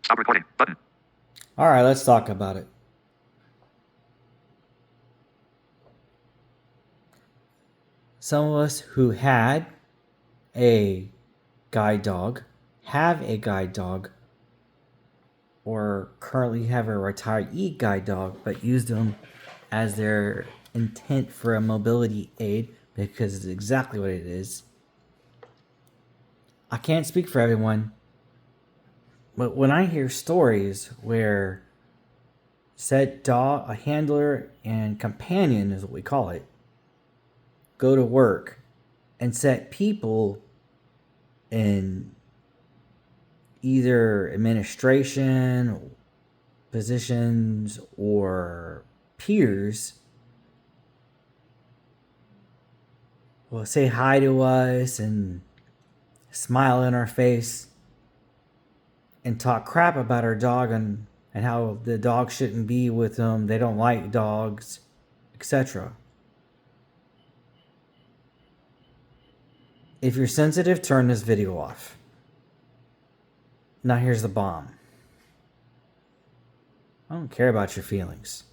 Stop recording. Button. All right, let's talk about it. Some of us who had a guide dog, have a guide dog, or currently have a retiree guide dog, but use them as their intent for a mobility aid because it's exactly what it is. I can't speak for everyone, but when I hear stories where said dog, a handler and companion is what we call it, go to work and set people in either administration positions or peers will say hi to us and smile in our face and talk crap about our dog and how the dog shouldn't be with them, they don't like dogs, etc. If you're sensitive, turn this video off. Now here's the bomb. I don't care about your feelings.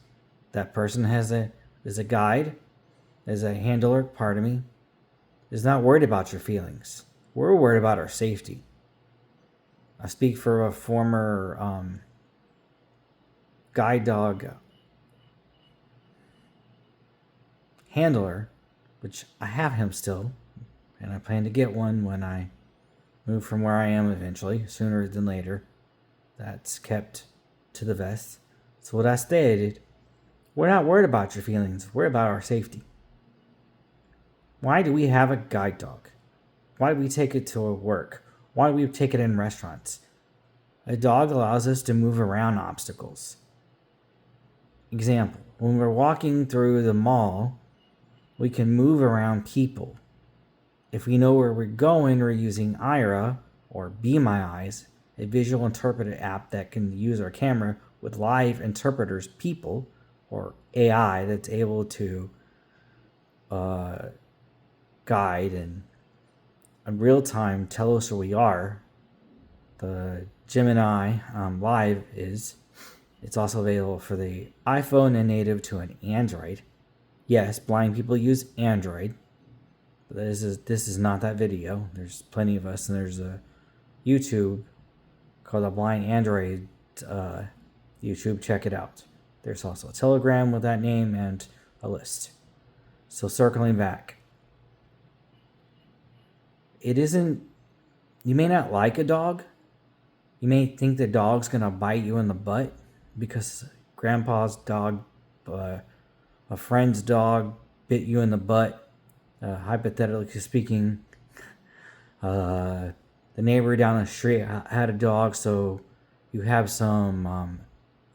That person is a guide, is a handler, pardon me, is not worried about your feelings. We're worried about our safety. I speak for a former guide dog handler, which I have him still, and I plan to get one when I move from where I am eventually, sooner than later. That's kept to the vest. So what I stated, we're not worried about your feelings, we're about our safety. Why do we have a guide dog? Why do we take it to work? Why do we take it in restaurants? A dog allows us to move around obstacles. Example, when we're walking through the mall, we can move around people. If we know where we're going, we're using Aira or Be My Eyes, a visual interpreter app that can use our camera with live interpreters, people, or AI that's able to guide and in real time tell us where we are. The Gemini Live is. It's also available for the iPhone and native to an Android. Yes, blind people use Android. But this is not that video. There's plenty of us, and there's a YouTube called a Blind Android YouTube. Check it out. There's also a Telegram with that name and a list. So circling back, it isn't. You may not like a dog. You may think the dog's gonna bite you in the butt because grandpa's dog, a friend's dog, bit you in the butt. Hypothetically speaking, the neighbor down the street had a dog, so you have some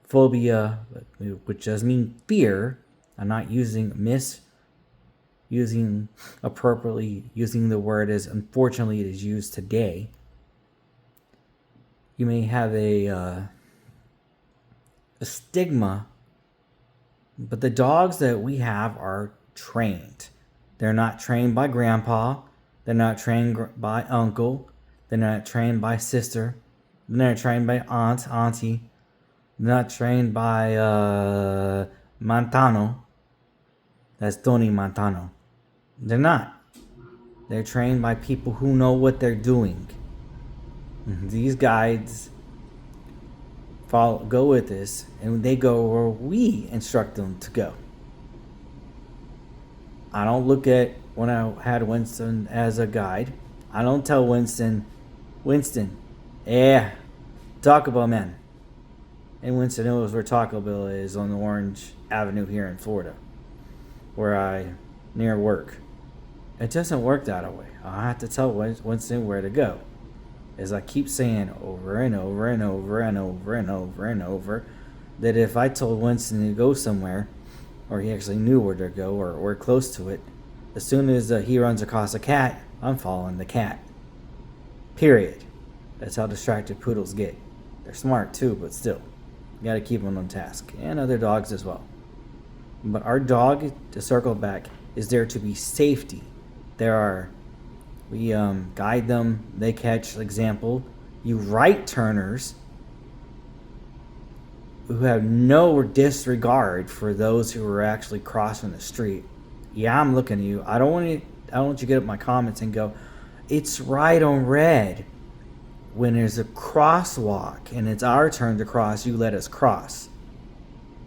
phobia, which does mean fear. I'm not using appropriately, using the word as unfortunately it is used today. You may have a stigma, but the dogs that we have are trained. They're not trained by grandpa. They're not trained by uncle. They're not trained by sister. They're not trained by auntie. They're not trained by Montano. That's Tony Montano. They're not. They're trained by people who know what they're doing. These guides go with this, and they go where we instruct them to go. I don't look at when I had Winston as a guide. I don't tell Winston, yeah, Taco Bell man. And Winston knows where Taco Bell is on the Orange Avenue here in Florida, where I near work. It doesn't work that way. I have to tell Winston where to go. As I keep saying over and over and over and over and over and over, that if I told Winston to go somewhere, or he actually knew where to go, or we're close to it, as soon as he runs across a cat, I'm following the cat. Period. That's how distracted poodles get. They're smart too, but still, you gotta keep them on task, and other dogs as well. But our dog, to circle back, is there to be safety. We guide them. They catch, example, you right turners. who have no disregard for those who are actually crossing the street. Yeah, I'm looking at you. I don't want you to get up my comments and go, it's right on red. When there's a crosswalk and it's our turn to cross, you let us cross.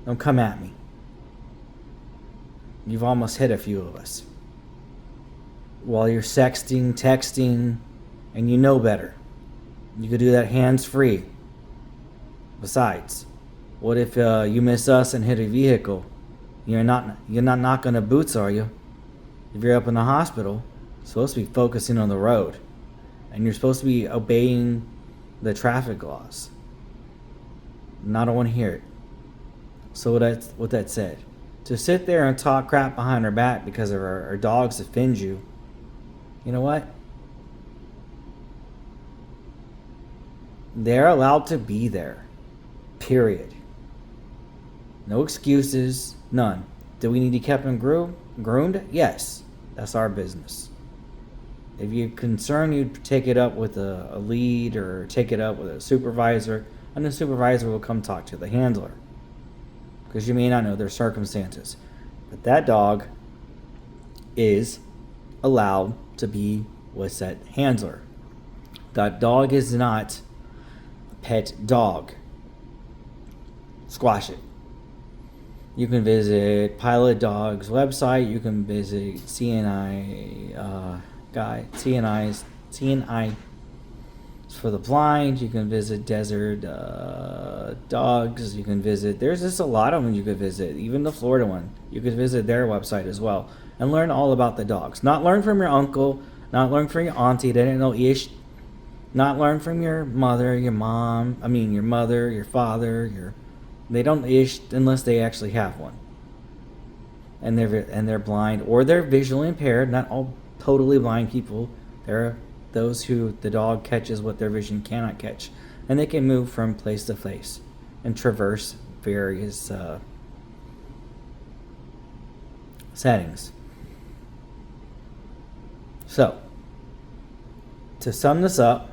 Don't come at me. You've almost hit a few of us. While you're sexting, texting, and you know better. You could do that hands-free. Besides, what if you miss us and hit a vehicle? You're not knocking the boots, are you? If you're up in the hospital, you're supposed to be focusing on the road. And you're supposed to be obeying the traffic laws. And I don't want to hear it. So with that said, to sit there and talk crap behind our back because of our dogs offend you, you know what? They're allowed to be there. Period. No excuses. None. Do we need to keep them groomed? Yes. That's our business. If you're concerned, you'd take it up with a lead or take it up with a supervisor, and the supervisor will come talk to the handler. Because you may not know their circumstances. But that dog is allowed to be with that handler. That dog is not a pet dog. Squash it. You can visit Pilot Dog's website. You can visit CNI CNI for the blind. You can visit Desert Dogs. You can visit. There's just a lot of them you could visit. Even the Florida one. You could visit their website as well and learn all about the dogs. Not learn from your uncle. Not learn from your auntie. They didn't know ish. Not learn from your mother, your mom. I mean, your mother, your father. They don't ish unless they actually have one. And they're blind or they're visually impaired. Not all totally blind people. There are those who the dog catches what their vision cannot catch, and they can move from place to place and traverse various settings. So, to sum this up,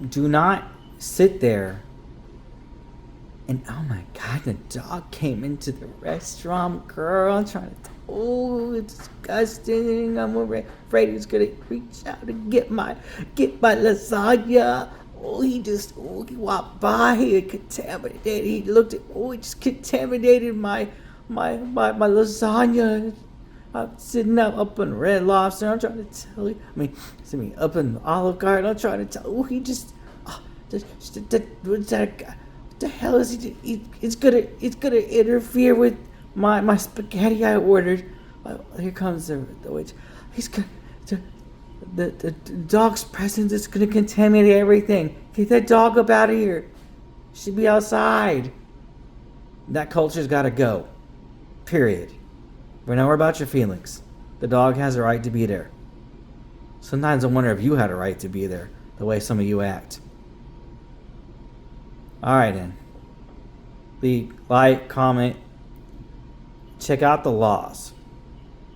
do not sit there and oh my god, the dog came into the restaurant, girl. I'm trying to. Oh, it's disgusting. I'm afraid he's gonna reach out and get my lasagna. He walked by. He contaminated. He looked at. He just contaminated my lasagna. I'm sitting up in Red Lobster. I'm trying to tell you. Up in Olive Garden. I'm trying to tell. What's that guy? What the hell is he? It's gonna interfere with my spaghetti I ordered. Here comes the witch. The dog's presence is gonna contaminate everything. Get that dog up out of here. Should be outside. That culture's gotta go. Period. We're not worried about your feelings. The dog has a right to be there. Sometimes I wonder if you had a right to be there, the way some of you act. Alright then. Like, comment, check out the laws.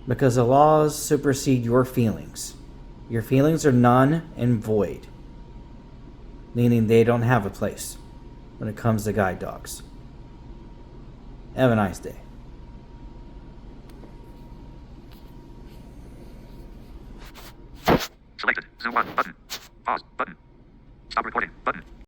Because the laws supersede your feelings. Your feelings are none and void. Meaning they don't have a place when it comes to guide dogs. Have a nice day. Selected. Zoom 1 button. Pause button. Stop recording button.